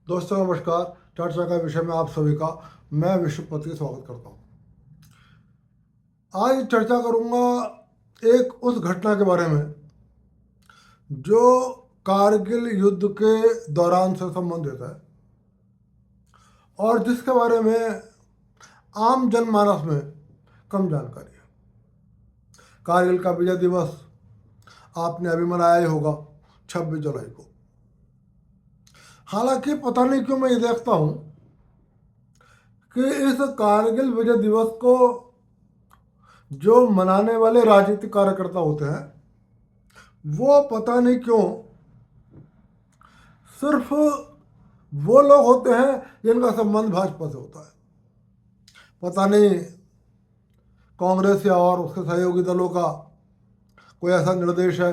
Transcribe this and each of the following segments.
दोस्तों नमस्कार। चर्चा का विषय में आप सभी का मैं विश्वपति स्वागत करता हूँ। आज चर्चा करूँगा एक उस घटना के बारे में जो कारगिल युद्ध के दौरान से संबंधित है और जिसके बारे में आम जनमानस में कम जानकारी है। कारगिल का विजय दिवस आपने अभी मनाया ही होगा 26 जुलाई को। हालांकि पता नहीं क्यों मैं ये देखता हूँ कि इस कारगिल विजय दिवस को जो मनाने वाले राजनीतिक कार्यकर्ता होते हैं वो पता नहीं क्यों सिर्फ वो लोग होते हैं जिनका संबंध भाजपा से होता है। पता नहीं कांग्रेस या और उसके सहयोगी दलों का कोई ऐसा निर्देश है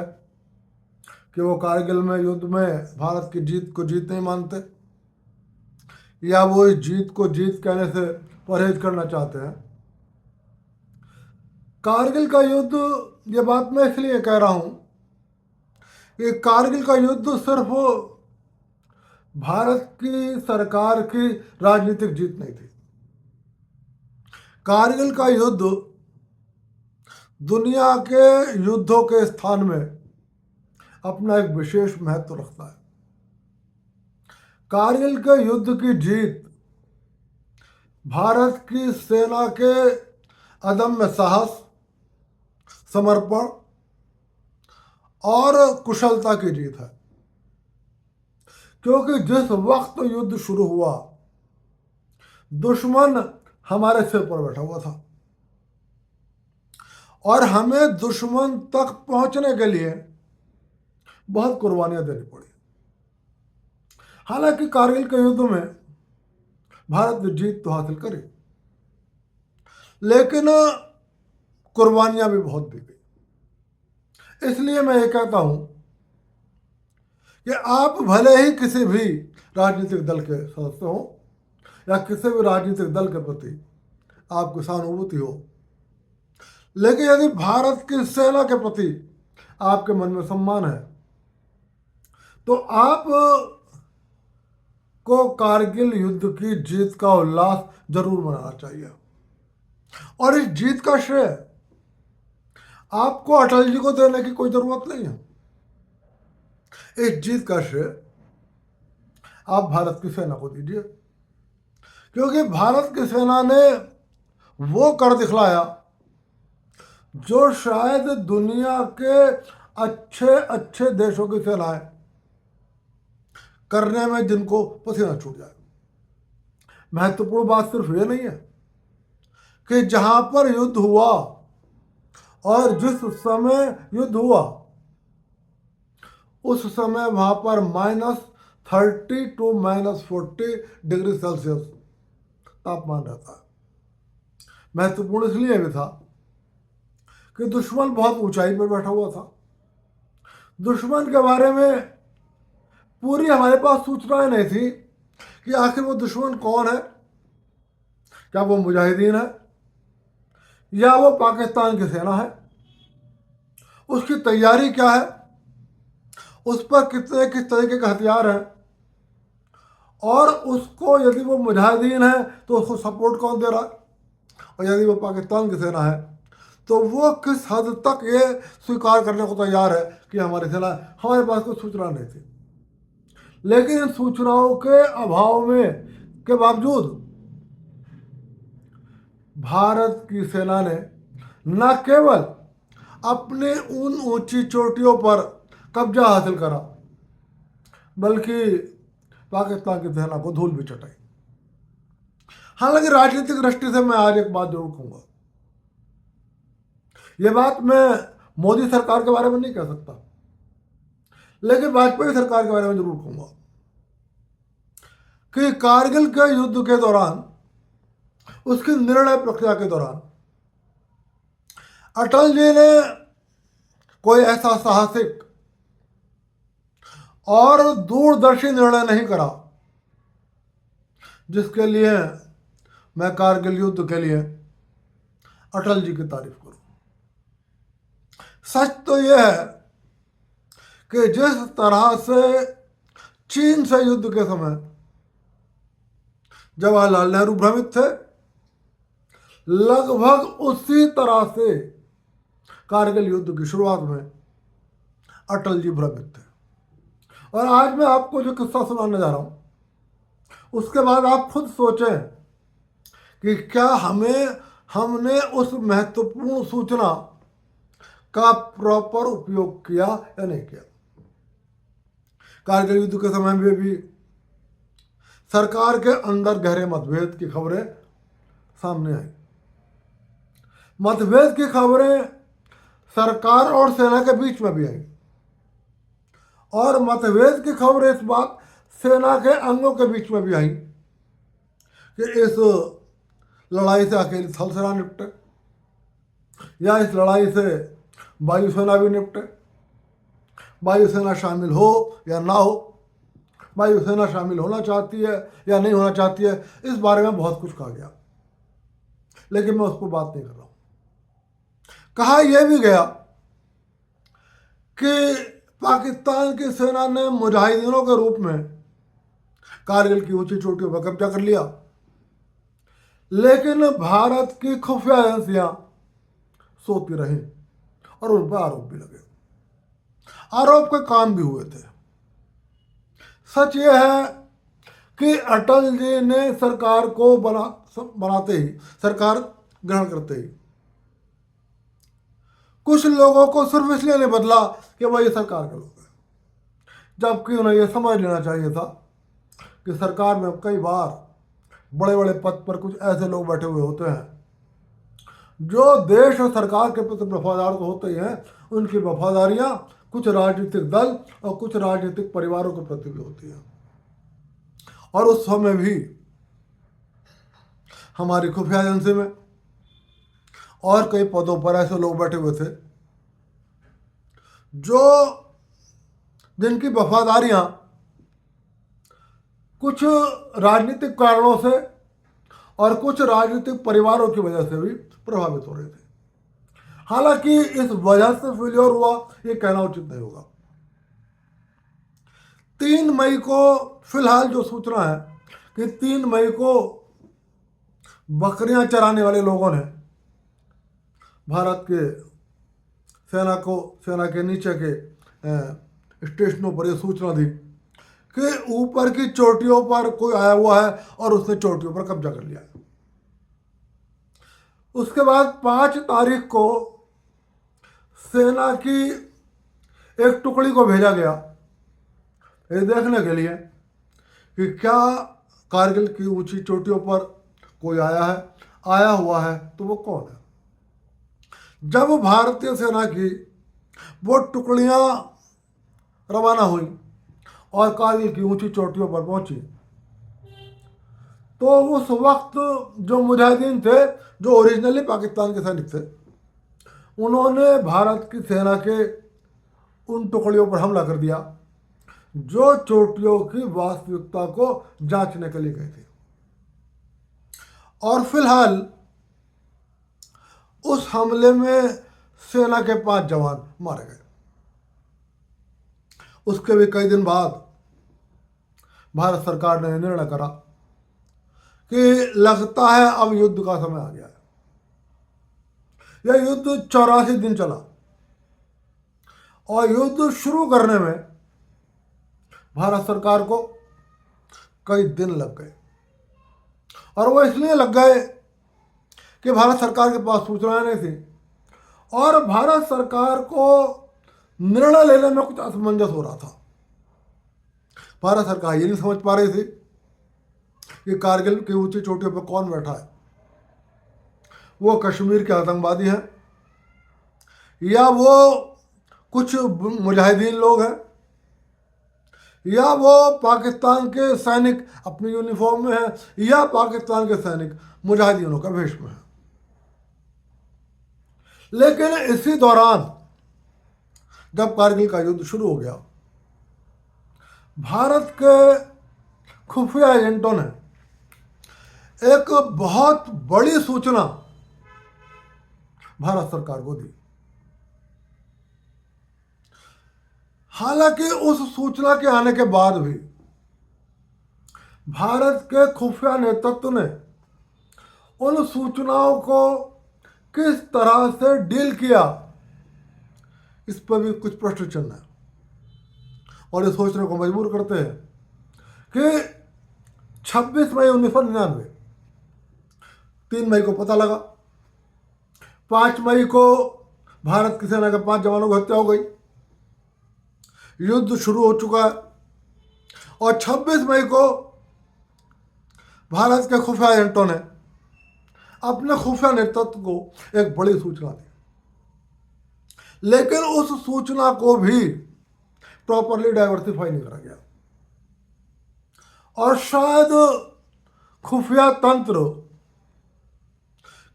कि वो कारगिल में युद्ध में भारत की जीत को जीत नहीं मानते या वो इस जीत को जीत कहने से परहेज करना चाहते हैं। कारगिल का युद्ध, ये बात मैं इसलिए कह रहा हूँ कि कारगिल का युद्ध सिर्फ भारत की सरकार की राजनीतिक जीत नहीं थी। कारगिल का युद्ध दुनिया के युद्धों के स्थान में अपना एक विशेष महत्व रखता है। कारगिल के युद्ध की जीत भारत की सेना के अदम्य साहस, समर्पण और कुशलता की जीत है, क्योंकि जिस वक्त युद्ध शुरू हुआ दुश्मन हमारे सिर पर बैठा हुआ था और हमें दुश्मन तक पहुंचने के लिए बहुत कुर्बानियां देनी पड़ी। हालांकि कारगिल के युद्ध में भारत ने जीत तो हासिल करी, लेकिन कुर्बानियां भी बहुत दी गई। इसलिए मैं ये कहता हूं कि आप भले ही किसी भी राजनीतिक दल के सदस्य हो या किसी भी राजनीतिक दल के प्रति आपकी सहानुभूति हो, लेकिन यदि भारत की सेना के प्रति आपके मन में सम्मान है तो आप को कारगिल युद्ध की जीत का उल्लास जरूर मनाना चाहिए। और इस जीत का श्रेय आपको अटल जी को देने की कोई जरूरत नहीं है। इस जीत का श्रेय आप भारत की सेना को दीजिए, क्योंकि भारत की सेना ने वो कर दिखलाया जो शायद दुनिया के अच्छे अच्छे देशों की सेनाएं करने में जिनको पसीना छूट जाए। महत्वपूर्ण बात सिर्फ ये नहीं है कि जहां पर युद्ध हुआ और जिस समय युद्ध हुआ उस समय वहां पर -30 to -40 डिग्री सेल्सियस तापमान रहता है। महत्वपूर्ण इसलिए भी था कि दुश्मन बहुत ऊंचाई पर बैठा हुआ था। दुश्मन के बारे में पूरी हमारे पास सूचनाएं नहीं थी कि आखिर वो दुश्मन कौन है, क्या वो मुजाहिदीन है या वो पाकिस्तान की सेना है, उसकी तैयारी क्या है, उस पर किस तरीके के हथियार हैं, और उसको यदि वो मुजाहिदीन है तो उसको सपोर्ट कौन दे रहा है, और यदि वो पाकिस्तान की सेना है तो वो किस हद तक ये स्वीकार करने को तैयार है कि हमारी सेना है। हमारे पास कोई सूचना नहीं थी, लेकिन इन सूचनाओं के अभाव में के बावजूद भारत की सेना ने न केवल अपने उन ऊंची चोटियों पर कब्जा हासिल करा बल्कि पाकिस्तान की सेना को धूल भी चटाई। हालांकि राजनीतिक दृष्टि से मैं आज एक बात जरूर कहूंगा, यह बात मैं मोदी सरकार के बारे में नहीं कह सकता, लेकिन वाजपेयी सरकार के बारे में जरूर कहूंगा कि कारगिल के युद्ध के दौरान, उसकी निर्णय प्रक्रिया के दौरान अटल जी ने कोई ऐसा साहसिक और दूरदर्शी निर्णय नहीं करा जिसके लिए मैं कारगिल युद्ध के लिए अटल जी की तारीफ करूं। सच तो यह है कि जिस तरह से चीन से युद्ध के समय जवाहरलाल नेहरू भ्रमित थे, लगभग उसी तरह से कारगिल युद्ध की शुरुआत में अटल जी भ्रमित थे। और आज मैं आपको जो किस्सा सुनाने जा रहा हूं, उसके बाद आप खुद सोचें कि क्या हमने उस महत्वपूर्ण सूचना का प्रॉपर उपयोग किया या नहीं किया। कारगिल युद्ध के समय में भी सरकार के अंदर गहरे मतभेद की खबरें सामने आई। मतभेद की खबरें सरकार और सेना के बीच में भी आई, और मतभेद की खबरें इस बात सेना के अंगों के बीच में भी आई कि इस लड़ाई से अकेली थल सेना निपटे या इस लड़ाई से वायुसेना भी निपटे। वायुसेना शामिल हो या ना हो, वायुसेना शामिल होना चाहती है या नहीं होना चाहती है, इस बारे में बहुत कुछ कहा गया, लेकिन मैं उस पर बात नहीं कर रहा हूं। कहा यह भी गया कि पाकिस्तान की सेना ने मुजाहिदीनों के रूप में कारगिल की ऊंची चोटियों पर कब्जा कर लिया, लेकिन भारत की खुफिया एजेंसियां सोती रहीं और उन पर आरोप भी लगे। आरोप के काम भी हुए थे। सच यह है कि अटल जी ने सरकार को बनाते ही, सरकार ग्रहण करते ही, कुछ लोगों को सिर्फ इसलिए नहीं बदला कि वह ये सरकार के लोग हैं, जबकि उन्हें यह समझ लेना चाहिए था कि सरकार में कई बार बड़े बड़े पद पर कुछ ऐसे लोग बैठे हुए होते हैं जो देश और सरकार के प्रति वफादार तो होते ही हैं, उनकी वफादारियां कुछ राजनीतिक दल और कुछ राजनीतिक परिवारों के प्रति भी होती हैं। और उस समय भी हमारी खुफिया एजेंसी में और कई पदों पर ऐसे लोग बैठे हुए थे जो जिनकी वफादारियां कुछ राजनीतिक कारणों से और कुछ राजनीतिक परिवारों की वजह से भी प्रभावित हो रहे थे। हालांकि इस वजह से फेलियर हुआ ये कहना उचित नहीं होगा। 3 मई को फिलहाल जो सूचना है कि 3 मई को बकरियां चराने वाले लोगों ने भारत के सेना के नीचे के स्टेशनों पर यह सूचना दी कि ऊपर की चोटियों पर कोई आया हुआ है और उसने चोटियों पर कब्जा कर लिया। उसके बाद 5 तारीख को सेना की एक टुकड़ी को भेजा गया ये देखने के लिए कि क्या कारगिल की ऊंची चोटियों पर कोई आया हुआ है तो वो कौन है। जब भारतीय सेना की वो टुकड़ियां रवाना हुई और कारगिल की ऊंची चोटियों पर पहुंची, तो उस वक्त जो मुजाहिदीन थे, जो ओरिजिनली पाकिस्तान के सैनिक थे, उन्होंने भारत की सेना के उन टुकड़ियों पर हमला कर दिया जो चोटियों की वास्तविकता को जांचने के लिए गए थे। और फिलहाल उस हमले में सेना के 5 जवान मारे गए। उसके भी कई दिन बाद भारत सरकार ने निर्णय करा कि लगता है अब युद्ध का समय आ गया है। यह युद्ध 84 दिन चला और युद्ध शुरू करने में भारत सरकार को कई दिन लग गए, और वो इसलिए लग गए कि भारत सरकार के पास सूचनाएं नहीं थी और भारत सरकार को निर्णय लेने में कुछ असमंजस हो रहा था। भारत सरकार ये नहीं समझ पा रही थी कि कारगिल की ऊंची चोटियों पर कौन बैठा है, वो कश्मीर के आतंकवादी हैं या वो कुछ मुजाहिदीन लोग हैं या वो पाकिस्तान के सैनिक अपनी यूनिफॉर्म में हैं या पाकिस्तान के सैनिक मुजाहिदीनों का वेश में हैं। लेकिन इसी दौरान जब कारगिल का युद्ध शुरू हो गया, भारत के खुफिया एजेंटों ने एक बहुत बड़ी सूचना भारत सरकार को दी। हालांकि उस सूचना के आने के बाद भी भारत के खुफिया नेतृत्व ने उन सूचनाओं को किस तरह से डील किया, इस पर भी कुछ प्रश्न चिन्ह है और ये सोचने को मजबूर करते हैं कि 26 मई 1999, 3 मई को पता लगा, 5 मई को भारत की सेना के 5 जवानों की हत्या हो गई, युद्ध शुरू हो चुका है और 26 मई को भारत के खुफिया एजेंटों ने अपने खुफिया नेतृत्व को एक बड़ी सूचना दी, लेकिन उस सूचना को भी प्रॉपरली डाइवर्सिफाई नहीं करा गया और शायद खुफिया तंत्र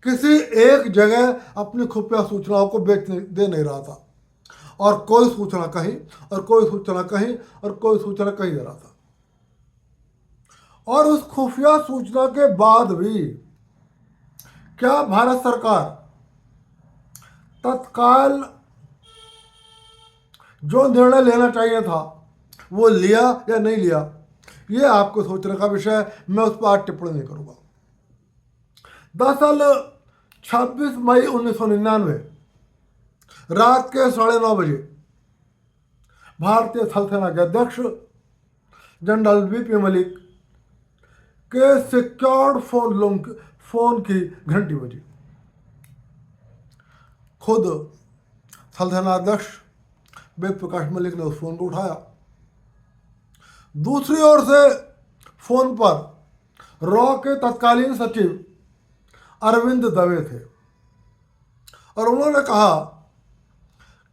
किसी एक जगह अपनी खुफिया सूचनाओं को दे नहीं रहा था और कोई सूचना कहीं और कोई सूचना कहीं और कोई सूचना कहीं दे रहा था। और उस खुफिया सूचना के बाद भी क्या भारत सरकार तत्काल जो निर्णय लेना चाहिए था वो लिया या नहीं लिया, ये आपको सोचने का विषय है। मैं उस पर आज टिप्पणी नहीं करूंगा। दरअसल 26 मई 1999 रात के 9:30 बजे भारतीय थल सेना के अध्यक्ष जनरल वीपी मलिक के सिक्योर्ड फोन की घंटी बजी। खुद थल सेना अध्यक्ष वेद प्रकाश मलिक ने उस फोन को उठाया। दूसरी ओर से फोन पर रॉ के तत्कालीन सचिव अरविंद दवे थे और उन्होंने कहा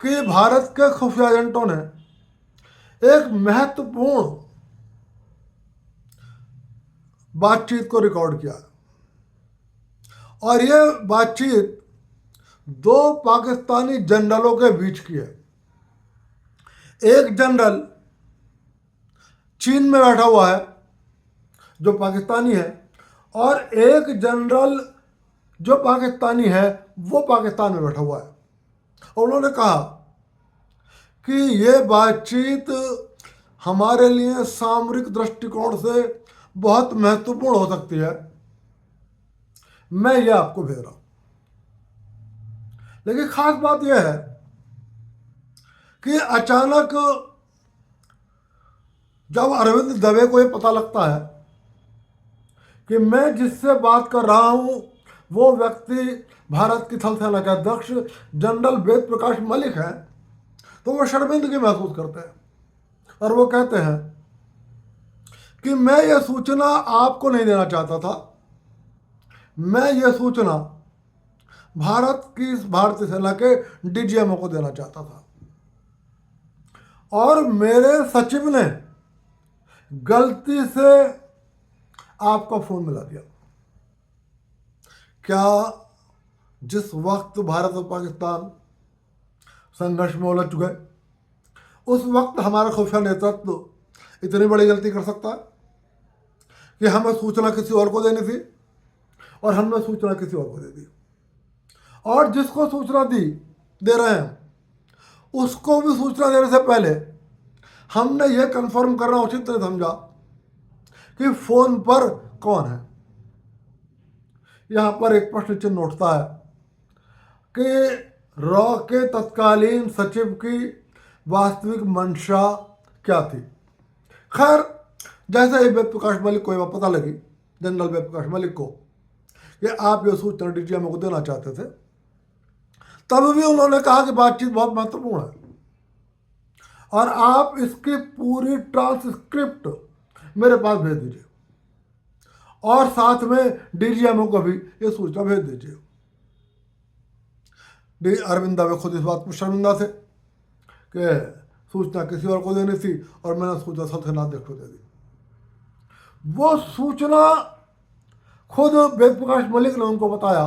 कि भारत के खुफिया एजेंटों ने एक महत्वपूर्ण बातचीत को रिकॉर्ड किया और यह बातचीत 2 पाकिस्तानी जनरलों के बीच की है। एक जनरल चीन में बैठा हुआ है जो पाकिस्तानी है और एक जनरल जो पाकिस्तानी है वो पाकिस्तान में बैठा हुआ है। और उन्होंने कहा कि ये बातचीत हमारे लिए सामरिक दृष्टिकोण से बहुत महत्वपूर्ण हो सकती है, मैं ये आपको भेज रहा हूं। लेकिन खास बात यह है कि अचानक जब अरविंद दवे को ये पता लगता है कि मैं जिससे बात कर रहा हूं वो व्यक्ति भारत की थल सेना के अध्यक्ष जनरल वेद प्रकाश मलिक हैं, तो वो शर्मिंदगी महसूस करते हैं और वो कहते हैं कि मैं ये सूचना आपको नहीं देना चाहता था, मैं ये सूचना भारतीय सेना के डीजीएमओ को देना चाहता था और मेरे सचिव ने गलती से आपका फोन मिला दिया। क्या जिस वक्त भारत और पाकिस्तान संघर्ष में उलझ चुके उस वक्त हमारा खुफिया नेतृत्व इतनी बड़ी गलती कर सकता है कि हमें सूचना किसी और को देनी थी और हमने सूचना किसी और को दे दी और जिसको सूचना दे रहे हैं उसको भी सूचना देने से पहले हमने ये कंफर्म करना उचित नहीं समझा कि फोन पर कौन है। यहाँ पर एक प्रश्न चिन्ह उठता है कि रॉ के तत्कालीन सचिव की वास्तविक मंशा क्या थी। खैर, जैसे ही वेद प्रकाश मलिक को यह पता लगी, जनरल वेद प्रकाश मलिक को, कि आप ये सूचना डीजीएमओ को देना चाहते थे, तब भी उन्होंने कहा कि बातचीत बहुत महत्वपूर्ण है और आप इसकी पूरी ट्रांसक्रिप्ट मेरे पास भेज दीजिए और साथ में डीजीएमओ को भी ये सूचना भेज दीजिए। अरविंद दवे खुद इस बात पर शर्मिंदा थे कि सूचना किसी और को देनी थी और मैंने सूचना थल सेना अध्यक्ष को दे दी। वो सूचना खुद वेद प्रकाश मलिक ने उनको बताया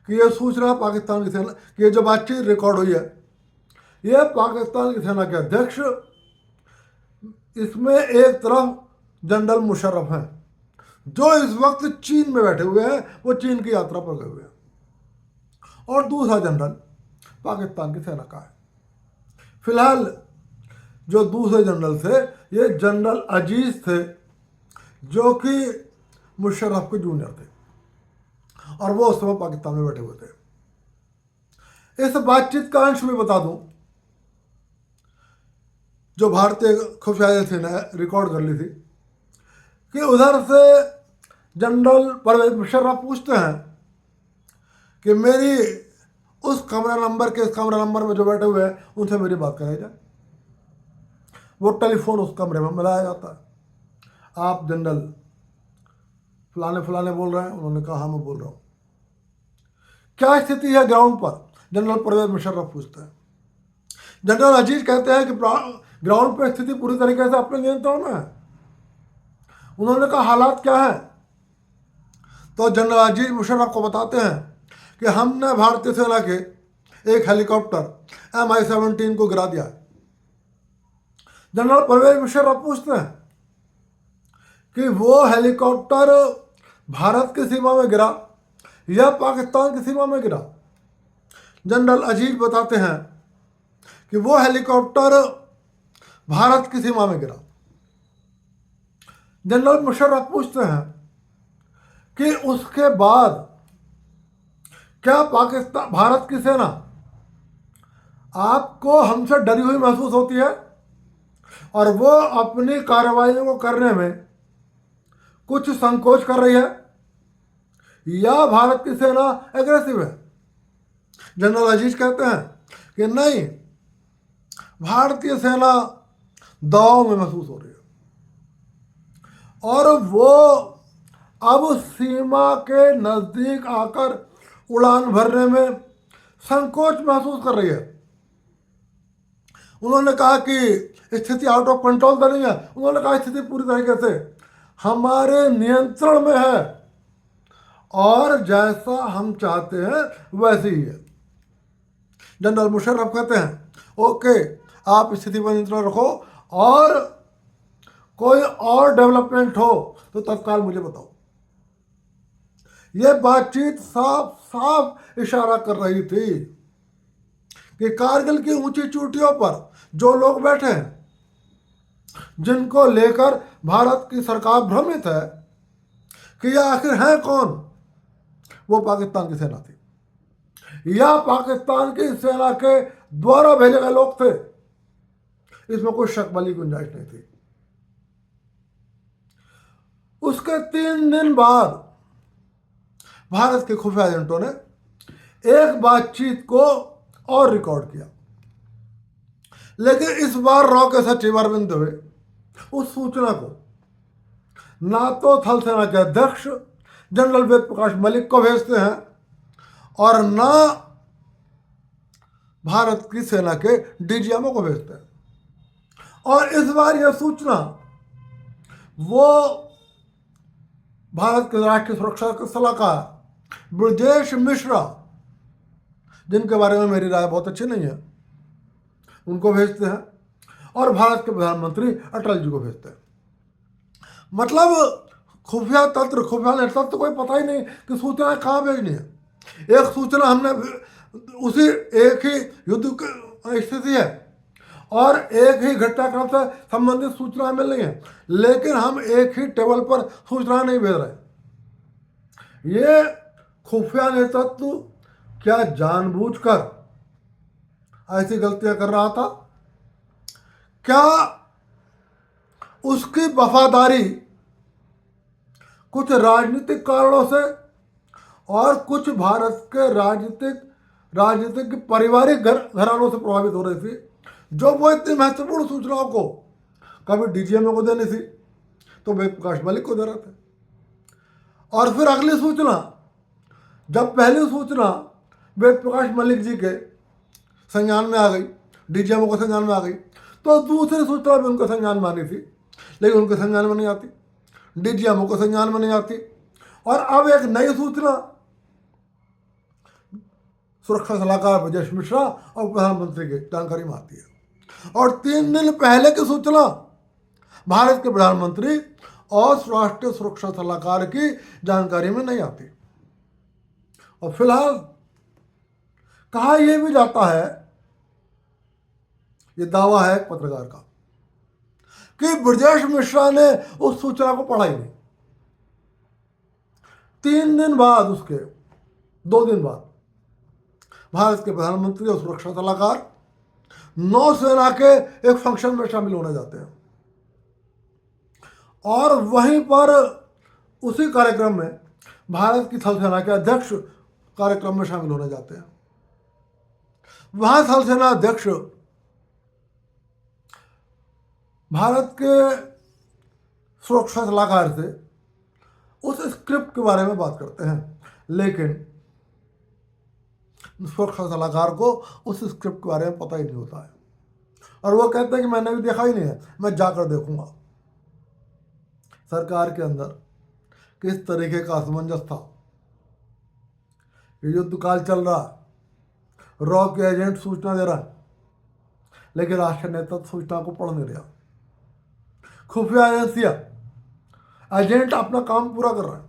कि यह सूचना पाकिस्तान की सेना की, ये जो बातचीत रिकॉर्ड हुई है, यह पाकिस्तान की सेना के अध्यक्ष, इसमें एक तरफ जनरल मुशर्रफ हैं जो इस वक्त चीन में बैठे हुए हैं, वो चीन की यात्रा पर गए हुए हैं, और दूसरा जनरल पाकिस्तान की सेना का है। फिलहाल जो दूसरे जनरल थे ये जनरल अजीज थे जो कि मुशर्रफ के जूनियर थे, और वो उस समय पाकिस्तान में बैठे हुए थे। इस बातचीत का अंश भी बता दूं, जो भारतीय खुफिया एजेंसी ने रिकॉर्ड कर ली थी, कि उधर से जनरल परवेज मुशर्रफ पूछते हैं कि मेरी उस कमरा नंबर के इस कमरा नंबर में जो बैठे हुए हैं उनसे मेरी बात कराई जाए। वो टेलीफोन उस कमरे में मिलाया जाता है। आप जनरल फलाने फलाने बोल रहे हैं? उन्होंने कहा हाँ मैं बोल रहा हूँ। क्या स्थिति है ग्राउंड पर? जनरल परवेज मुशर्रफ पूछते हैं। जनरल अजीज कहते हैं कि ग्राउंड पर स्थिति पूरी तरीके से अपने नियंत्रण में है। उन्होंने कहा हालात क्या है? तो जनरल अजीज मुशर्रफ को बताते हैं कि हमने भारतीय सेना के एक हेलीकॉप्टर MI-17 को गिरा दिया। जनरल परवेज मुशर्रफ पूछते हैं कि वो हेलीकॉप्टर भारत की सीमा में गिरा या पाकिस्तान की सीमा में गिरा? जनरल अजीज बताते हैं कि वो हेलीकॉप्टर भारत की सीमा में गिरा। जनरल मुशर्रफ पूछते हैं कि उसके बाद क्या पाकिस्तान भारत की सेना आपको हमसे डरी हुई महसूस होती है और वो अपनी कार्रवाइयों को करने में कुछ संकोच कर रही है, या भारत की सेना एग्रेसिव है? जनरल अजीज कहते हैं कि नहीं, भारतीय सेना दबाव में महसूस हो रही है और वो अब सीमा के नज़दीक आकर उड़ान भरने में संकोच महसूस कर रही है। उन्होंने कहा कि स्थिति आउट ऑफ कंट्रोल तो नहीं है। उन्होंने कहा स्थिति पूरी तरीके से हमारे नियंत्रण में है और जैसा हम चाहते हैं वैसे ही है। जनरल मुशर्रफ कहते हैं ओके, आप स्थिति पर नियंत्रण रखो और कोई और डेवलपमेंट हो तो तत्काल मुझे बताओ। यह बातचीत साफ साफ इशारा कर रही थी कि कारगिल की ऊंची चोटियों पर जो लोग बैठे हैं, जिनको लेकर भारत की सरकार भ्रमित है कि यह आखिर है कौन, वो पाकिस्तान की सेना थी या पाकिस्तान की सेना के द्वारा भेजे गए लोग थे। इसमें कोई शक वाली गुंजाइश नहीं थी। उसके 3 दिन बाद भारत के खुफिया एजेंटों ने एक बातचीत को और रिकॉर्ड किया, लेकिन इस बार रॉ के सचिव अरविंद दुबे उस सूचना को ना तो थल सेना के अध्यक्ष जनरल वेद प्रकाश मलिक को भेजते हैं और ना भारत की सेना के DGMO को भेजते हैं। और इस बार यह सूचना वो भारत के राष्ट्रीय सुरक्षा के सलाहकार ब्रजेश मिश्रा, जिनके बारे में मेरी राय बहुत अच्छी नहीं है, उनको भेजते हैं और भारत के प्रधानमंत्री अटल जी को भेजते हैं। मतलब खुफिया तंत्र, खुफिया नेतृत्व तो कोई पता ही नहीं कि सूचना कहाँ भेजनी है। एक सूचना हमने उसी एक ही युद्ध की स्थिति है और एक ही घटनाक्रम से संबंधित सूचना मिल रही है, लेकिन हम एक ही टेबल पर सूचना नहीं भेज रहे। ये खुफिया नेतृत्व क्या जानबूझकर ऐसी गलतियां कर रहा था? क्या उसकी वफादारी कुछ राजनीतिक कारणों से और कुछ भारत के राजनीतिक पारिवारिक घरानों से प्रभावित हो रही थी, जो वो इतनी महत्वपूर्ण सूचनाओं को कभी DGMO को देनी थी तो वेद प्रकाश मलिक को दे रहे थे। और फिर अगली सूचना, जब पहली सूचना वेद प्रकाश मलिक जी के संज्ञान में आ गई, DGMO को संज्ञान में आ गई, तो दूसरी सूचना भी उनके संज्ञान में आनी थी, लेकिन उनके संज्ञान में नहीं आती, DGMO को संज्ञान में नहीं आती। और अब एक नई सूचना सुरक्षा सलाहकार ब्रजेश मिश्रा और प्रधानमंत्री की जानकारी में आती है, और 3 दिन पहले की सूचना भारत के प्रधानमंत्री और राष्ट्रीय सुरक्षा सलाहकार की जानकारी में नहीं आती। और फिलहाल कहा यह भी जाता है, ये दावा है पत्रकार का, कि ब्रजेश मिश्रा ने उस सूचना को पढ़ा ही नहीं। 3 दिन बाद, उसके 2 दिन बाद, भारत के प्रधानमंत्री और सुरक्षा सलाहकार नौसेना के एक फंक्शन में शामिल होने जाते हैं और वहीं पर उसी कार्यक्रम में भारत की थल सेना के अध्यक्ष कार्यक्रम में शामिल होने जाते हैं। वहां थल सेना अध्यक्ष भारत के सुरक्षा सलाहकार से उस स्क्रिप्ट के बारे में बात करते हैं, लेकिन सुरक्षा सलाहकार को उस स्क्रिप्ट के बारे में पता ही नहीं होता है और वो कहते हैं कि मैंने भी देखा ही नहीं है, मैं जाकर देखूंगा। सरकार के अंदर किस तरीके का असमंजस था। ये युद्धकाल चल रहा, रॉ के एजेंट सूचना दे रहा है, लेकिन राष्ट्रीय नेतृत्व सूचना को पढ़ नहीं रहा। खुफिया एजेंसियां, एजेंट अपना काम पूरा कर रहा है,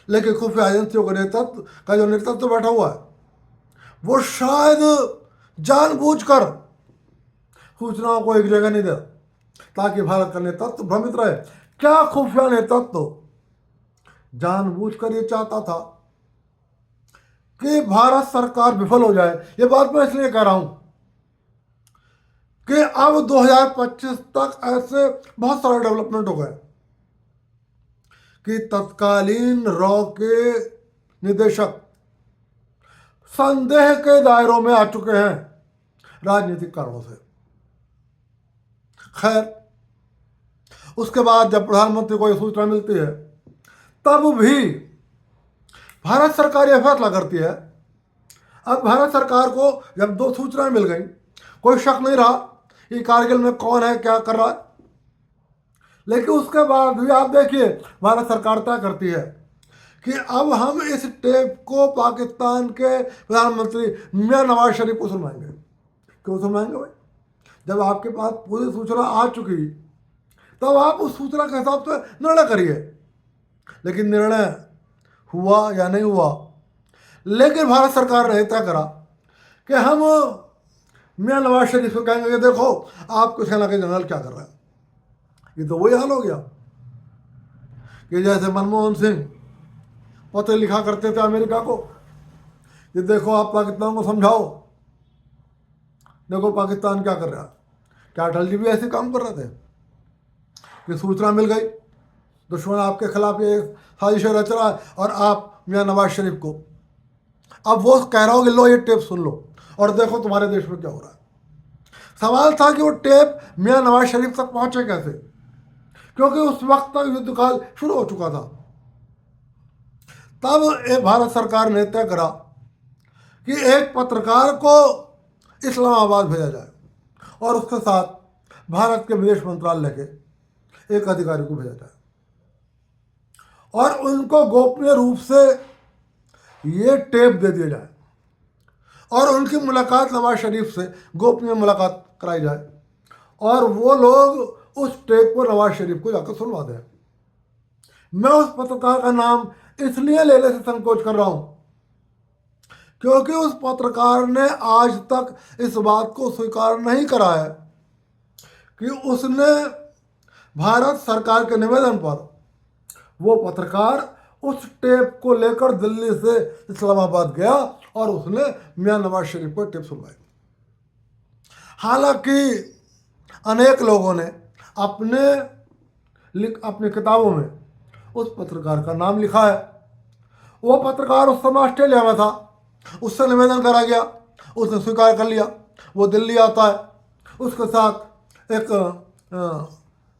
लेकिन खुफिया एजेंसियों का नेतृत्व का जो नेतृत्व बैठा हुआ है वो शायद जानबूझकर सूचनाओं को एक जगह नहीं दे ताकि भारत का नेतृत्व भ्रमित रहे। क्या खुफिया नेतृत्व जानबूझकर ये चाहता था कि भारत सरकार विफल हो जाए? ये बात मैं इसलिए कह रहा हूं कि अब 2025 तक ऐसे बहुत सारे डेवलपमेंट हो गए कि तत्कालीन रॉ के निदेशक संदेह के दायरों में आ चुके हैं राजनीतिक कारणों से। खैर, उसके बाद जब प्रधानमंत्री को यह सूचना मिलती है तब भी भारत सरकार यह फैसला करती है। अब भारत सरकार को जब 2 सूचनाएं मिल गई, कोई शक नहीं रहा कि कारगिल में कौन है, क्या कर रहा है, लेकिन उसके बाद भी आप देखिए भारत सरकार तय करती है कि अब हम इस टेप को पाकिस्तान के प्रधानमंत्री मियां नवाज शरीफ को सुनवाएंगे। क्यों सुनवाएंगे भाई? जब आपके पास पूरी सूचना आ चुकी तब आप उस सूचना के हिसाब से निर्णय करिए। लेकिन निर्णय हुआ या नहीं हुआ, लेकिन भारत सरकार ने तय करा कि हम मियां नवाज शरीफ को कहेंगे कि देखो आपके सेना के जनरल क्या कर रहे हैं। ये तो वही हाल हो गया कि जैसे मनमोहन सिंह पत्र लिखा करते थे अमेरिका को कि देखो आप पाकिस्तान को समझाओ, देखो पाकिस्तान क्या कर रहा है। क्या अटल जी भी ऐसे काम कर रहे थे कि सूचना मिल गई दुश्मन आपके खिलाफ ये साजिश रच रहा है और आप मियां नवाज शरीफ को अब वो कह रहा हो कि लो ये टेप सुन लो और देखो तुम्हारे देश में क्या हो रहा है। सवाल था कि वो टेप मियां नवाज शरीफ तक पहुंचे कैसे, क्योंकि उस वक्त तक युद्धकाल शुरू हो चुका था। तब भारत सरकार ने तय करा कि एक पत्रकार को इस्लामाबाद भेजा जाए और उसके साथ भारत के विदेश मंत्रालय के एक अधिकारी को भेजा जाए और उनको गोपनीय रूप से ये टेप दे दिया जाए और उनकी मुलाकात नवाज शरीफ से गोपनीय मुलाकात कराई जाए और वो लोग उस टेप को नवाज शरीफ को जाकर सुनवा दें। मैं उस पत्रकार का नाम इसलिए लेने से संकोच कर रहा हूं क्योंकि उस पत्रकार ने आज तक इस बात को स्वीकार नहीं करा है कि उसने भारत सरकार के निवेदन पर वो पत्रकार उस टेप को लेकर दिल्ली से इस्लामाबाद गया और उसने मियां नवाज शरीफ को टेप सुनवाई। हालांकि अनेक लोगों ने अपने किताबों में उस पत्रकार का नाम लिखा है। वो पत्रकार उस समय ऑस्ट्रेलिया में था, उससे निवेदन करा गया, उसने स्वीकार कर लिया। वो दिल्ली आता है, उसके साथ एक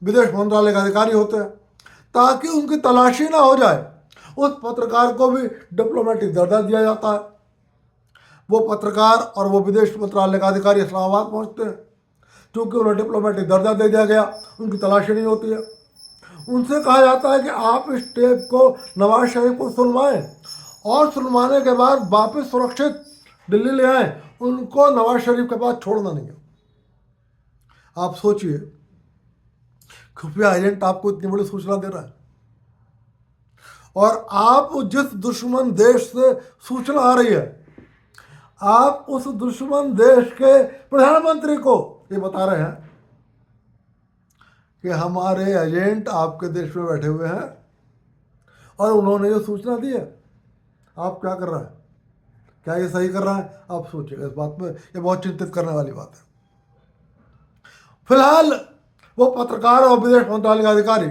विदेश मंत्रालय का अधिकारी होते हैं ताकि उनकी तलाशी ना हो जाए। उस पत्रकार को भी डिप्लोमेटिक दर्जा दिया जाता है। वो पत्रकार और वो विदेश मंत्रालय का अधिकारी इस्लामाबाद पहुंचते हैं, क्योंकि उन्हें डिप्लोमेटिक दर्जा दे दिया गया, उनकी तलाशी नहीं होती है। उनसे कहा जाता है कि आप इस टेप को नवाज शरीफ को सुनवाएं और सुनवाने के बाद वापस सुरक्षित दिल्ली ले आएं। उनको नवाज शरीफ के पास छोड़ना नहीं है। आप सोचिए, खुफिया एजेंट आपको इतनी बड़ी सूचना दे रहा है और आप जिस दुश्मन देश से सूचना आ रही है, आप उस दुश्मन देश के प्रधानमंत्री को ये बता रहे हैं कि हमारे एजेंट आपके देश में बैठे हुए हैं और उन्होंने जो सूचना दी है, आप क्या कर रहा है, क्या ये सही कर रहा है? आप सोचिएगा इस बात में, ये बहुत चिंतित करने वाली बात है। फिलहाल वो पत्रकार और विदेश मंत्रालय के अधिकारी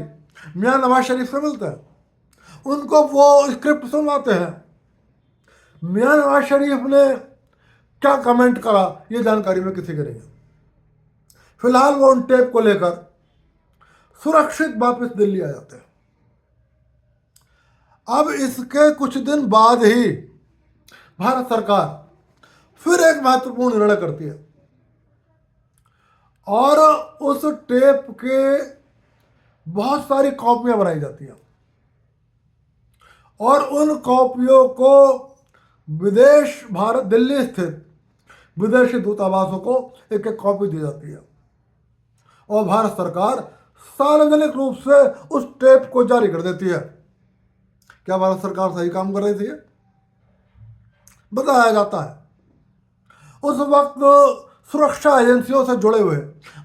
मियां नवाज शरीफ से मिलते हैं, उनको वो स्क्रिप्ट सुनवाते हैं। मियां नवाज शरीफ ने क्या कमेंट करा, ये जानकारी में किसी के नहीं है। फिलहाल वो उन टेप को लेकर सुरक्षित वापस दिल्ली आ जाते हैं। अब इसके कुछ दिन बाद ही भारत सरकार फिर एक महत्वपूर्ण निर्णय करती है और उस टेप के बहुत सारी कॉपियां बनाई जाती हैं और उन कॉपियों को भारत दिल्ली स्थित विदेशी दूतावासों को एक एक कॉपी दी जाती है और भारत सरकार सार्वजनिक रूप से उस टेप को जारी कर देती है। क्या भारत सरकार सही काम कर रही थी? बताया जाता है उस वक्त सुरक्षा एजेंसियों से जुड़े हुए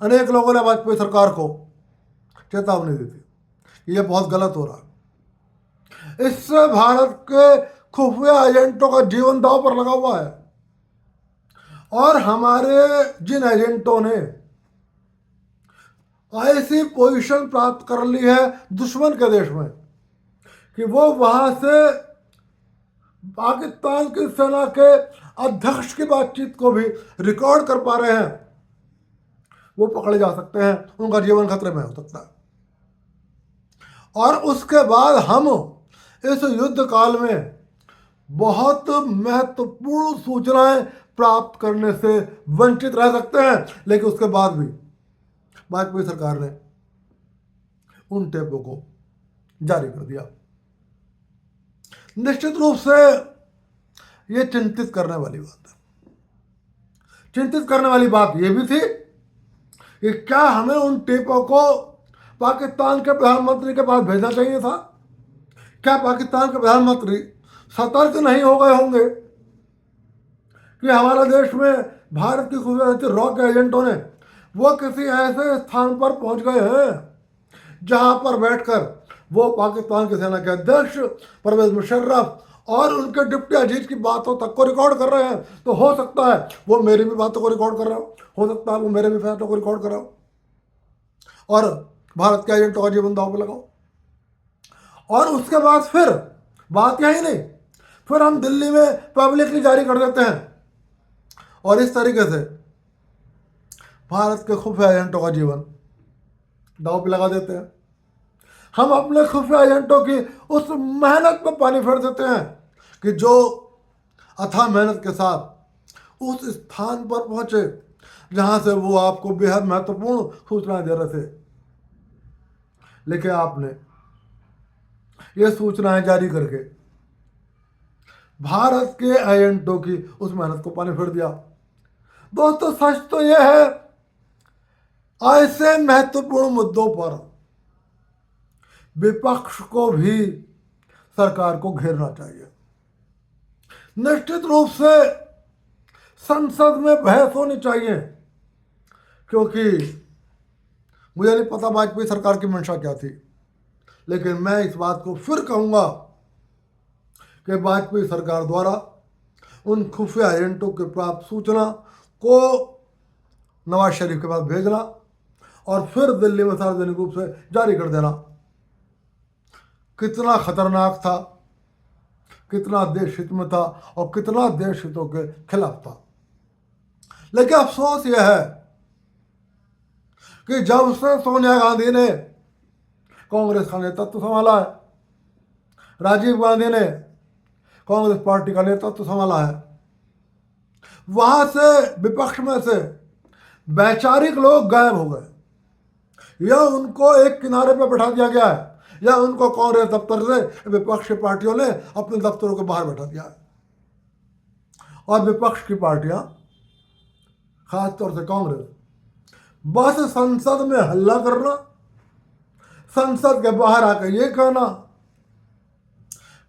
अनेक लोगों ने वाजपेयी सरकार को चेतावनी दी थी कि यह बहुत गलत हो रहा है, इससे भारत के खुफिया एजेंटों का जीवन दांव पर लगा हुआ है और हमारे जिन एजेंटों ने ऐसी पोजीशन प्राप्त कर ली है दुश्मन के देश में कि वो वहां से पाकिस्तान की सेना के अध्यक्ष की बातचीत को भी रिकॉर्ड कर पा रहे हैं, वो पकड़े जा सकते हैं, उनका जीवन खतरे में हो सकता है। और उसके बाद हम इस युद्ध काल में बहुत महत्वपूर्ण सूचनाएं प्राप्त करने से वंचित रह सकते हैं, लेकिन उसके बाद भी वाजपेयी सरकार ने उन टेपों को जारी कर दिया। निश्चित रूप से ये चिंतित करने वाली बात है। चिंतित करने वाली बात ये भी थी कि क्या हमें उन टेपों को पाकिस्तान के प्रधानमंत्री के पास भेजना चाहिए था? क्या पाकिस्तान के प्रधानमंत्री सतर्क नहीं हो गए होंगे कि हमारे देश में भारत की खुफिया रॉ के एजेंटों ने वो किसी ऐसे स्थान पर पहुंच गए हैं जहां पर बैठकर वो पाकिस्तान की सेना के अध्यक्ष परवेज मुशर्रफ और उनके डिप्टी अजीज की बातों तक को रिकॉर्ड कर रहे हैं। तो हो सकता है वो मेरी भी बातों को रिकॉर्ड कर रहा हो सकता है वो मेरे भी फैसलों को रिकॉर्ड कर रहा हो और भारत के एजेंटों का जीवन दांव पे लगाओ। और उसके बाद फिर बात यही नहीं, फिर हम दिल्ली में पब्लिकली जारी कर देते हैं और इस तरीके से भारत के खुफिया एजेंटों का जीवन दांव पे लगा देते हैं। हम अपने खुफिया एजेंटों की उस मेहनत पर पानी फेर देते हैं कि जो अथाह मेहनत के साथ उस स्थान पर पहुंचे जहां से वो आपको बेहद महत्वपूर्ण सूचनाएं दे रहे थे, लेकिन आपने ये सूचनाएं जारी करके भारत के एजेंटों की उस मेहनत को पानी फेर दिया। दोस्तों, सच तो यह है, ऐसे महत्वपूर्ण मुद्दों पर विपक्ष को भी सरकार को घेरना चाहिए। निश्चित रूप से संसद में बहस होनी चाहिए, क्योंकि मुझे नहीं पता वाजपेयी सरकार की मंशा क्या थी, लेकिन मैं इस बात को फिर कहूंगा कि वाजपेयी सरकार द्वारा उन खुफिया एजेंटों के प्राप्त सूचना को नवाज शरीफ के पास भेजना और फिर दिल्ली में सार्वजनिक रूप से जारी कर देना कितना खतरनाक था, कितना देश हित में था और कितना देश हितों के खिलाफ था। लेकिन अफसोस यह है कि जब से सोनिया गांधी ने कांग्रेस का नेतृत्व संभाला है, राजीव गांधी ने कांग्रेस पार्टी का नेतृत्व संभाला है, वहां से विपक्ष में से वैचारिक लोग गायब हो गए या उनको एक किनारे पर बैठा दिया गया है या उनको कांग्रेस दफ्तर से विपक्षी पार्टियों ने अपने दफ्तरों के बाहर बैठा दिया है। और विपक्ष की पार्टियां, खासतौर से कांग्रेस, बस संसद में हल्ला करना, संसद के बाहर आकर ये कहना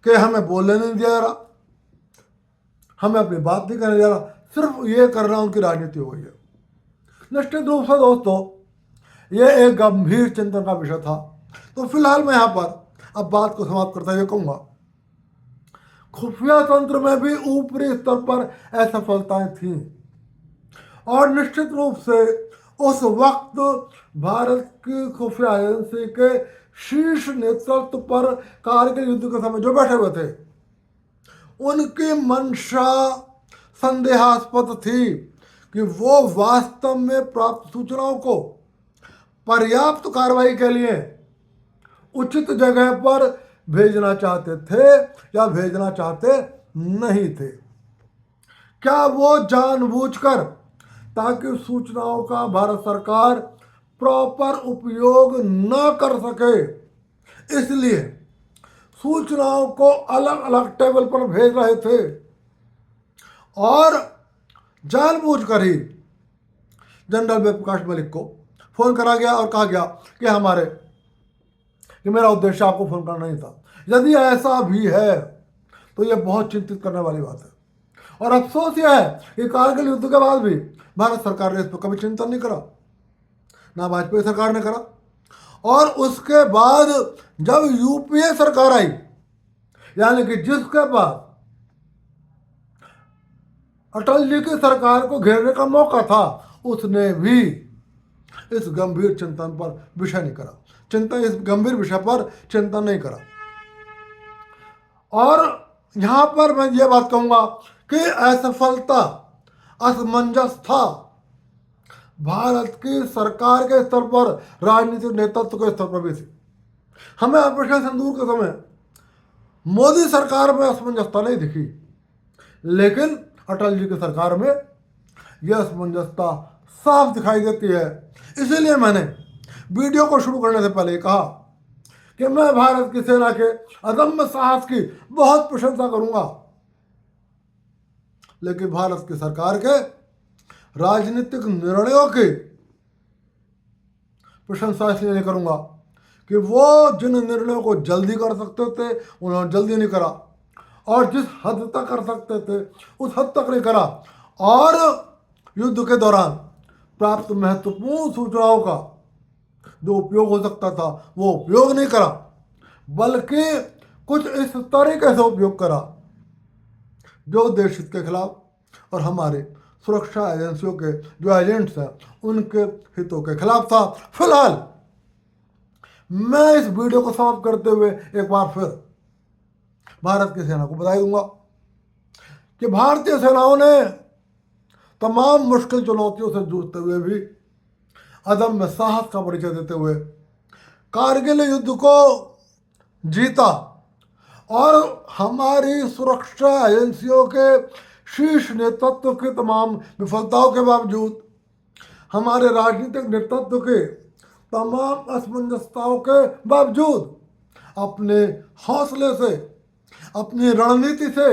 कि हमें बोलने नहीं दिया जा रहा, हमें अपनी बात नहीं करने दिया रहा, सिर्फ ये करना उनकी राजनीति हो गई है। निश्चित रूप से दोस्तों, ये एक गंभीर चिंतन का विषय था। तो फिलहाल मैं यहाँ पर अब बात को समाप्त करते हुए कहूँगा, खुफिया तंत्र में भी ऊपरी स्तर पर असफलताएं थीं और निश्चित रूप से उस वक्त भारत की खुफिया एजेंसी के शीर्ष नेतृत्व पर कारगिल युद्ध के समय जो बैठे हुए थे, उनकी मंशा संदेहास्पद थी कि वो वास्तव में प्राप्त सूचनाओं को पर्याप्त कार्रवाई के लिए उचित जगह पर भेजना चाहते थे या भेजना चाहते नहीं थे। क्या वो जानबूझकर, ताकि सूचनाओं का भारत सरकार प्रॉपर उपयोग न कर सके, इसलिए सूचनाओं को अलग अलग टेबल पर भेज रहे थे और जानबूझकर ही जनरल जयप्रकाश मलिक को फोन करा गया और कहा गया कि मेरा उद्देश्य आपको फोन करना नहीं था। यदि ऐसा भी है तो यह बहुत चिंतित करने वाली बात है और अफसोस यह है कि कारगिल युद्ध के बाद भी भारत सरकार ने इस पर कभी चिंतन नहीं करा, ना वाजपेयी सरकार ने करा। और उसके बाद जब यूपीए सरकार आई, यानी कि जिसके बाद अटल जी की सरकार को घेरने का मौका था, उसने भी इस गंभीर चिंतन पर विषय नहीं करा, इस गंभीर विषय पर चिंतन नहीं करा। और यहां पर मैं ये बात कहूंगा कि असफलता, असमंजसता भारत की सरकार के स्तर पर, राजनीतिक नेतृत्व के स्तर पर भी थी। हमें ऑपरेशन सिंदूर के समय मोदी सरकार में असमंजसता नहीं दिखी, लेकिन अटल जी की सरकार में यह असमंजसता साफ दिखाई देती है। इसीलिए मैंने वीडियो को शुरू करने से पहले कहा कि मैं भारत की सेना के अदम्य साहस की बहुत प्रशंसा करूंगा, लेकिन भारत की सरकार के राजनीतिक निर्णयों की प्रशंसा इसलिए नहीं करूंगा कि वो जिन निर्णयों को जल्दी कर सकते थे उन्होंने जल्दी नहीं करा, और जिस हद तक कर सकते थे उस हद तक नहीं करा, और युद्ध के दौरान प्राप्त महत्वपूर्ण सूचनाओं का जो उपयोग हो सकता था वो उपयोग नहीं करा, बल्कि कुछ इस तरीके से उपयोग करा जो देश हित के खिलाफ और हमारे सुरक्षा एजेंसियों के जो एजेंट्स हैं उनके हितों के खिलाफ था। फिलहाल मैं इस वीडियो को समाप्त करते हुए एक बार फिर भारत की सेना को बधाई दूंगा कि भारतीय सेनाओं ने तमाम मुश्किल चुनौतियों से जूझते हुए भी अदम्य साहस का परिचय देते हुए कारगिल युद्ध को जीता, और हमारी सुरक्षा एजेंसियों के शीर्ष नेतृत्व की तमाम विफलताओं के बावजूद, हमारे राजनीतिक नेतृत्व के तमाम असमंजसताओं के बावजूद अपने हौसले से, अपनी रणनीति से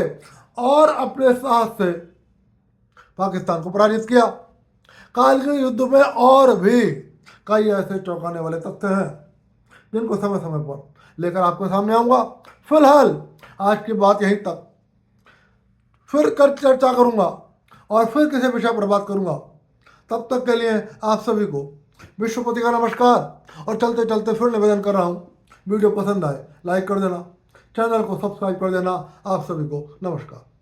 और अपने साहस से पाकिस्तान को पराजित किया। कारगिल युद्ध में और भी कई ऐसे चौंकाने वाले तथ्य हैं जिनको समय समय पर लेकर आपके सामने आऊँगा। फिलहाल आज की बात यहीं तक, फिर कर चर्चा करूँगा और फिर किसी विषय पर बात करूँगा। तब तक के लिए आप सभी को विश्वपति का नमस्कार, और चलते चलते फिर निवेदन कर रहा हूँ, वीडियो पसंद आए लाइक कर देना, चैनल को सब्सक्राइब कर देना। आप सभी को नमस्कार।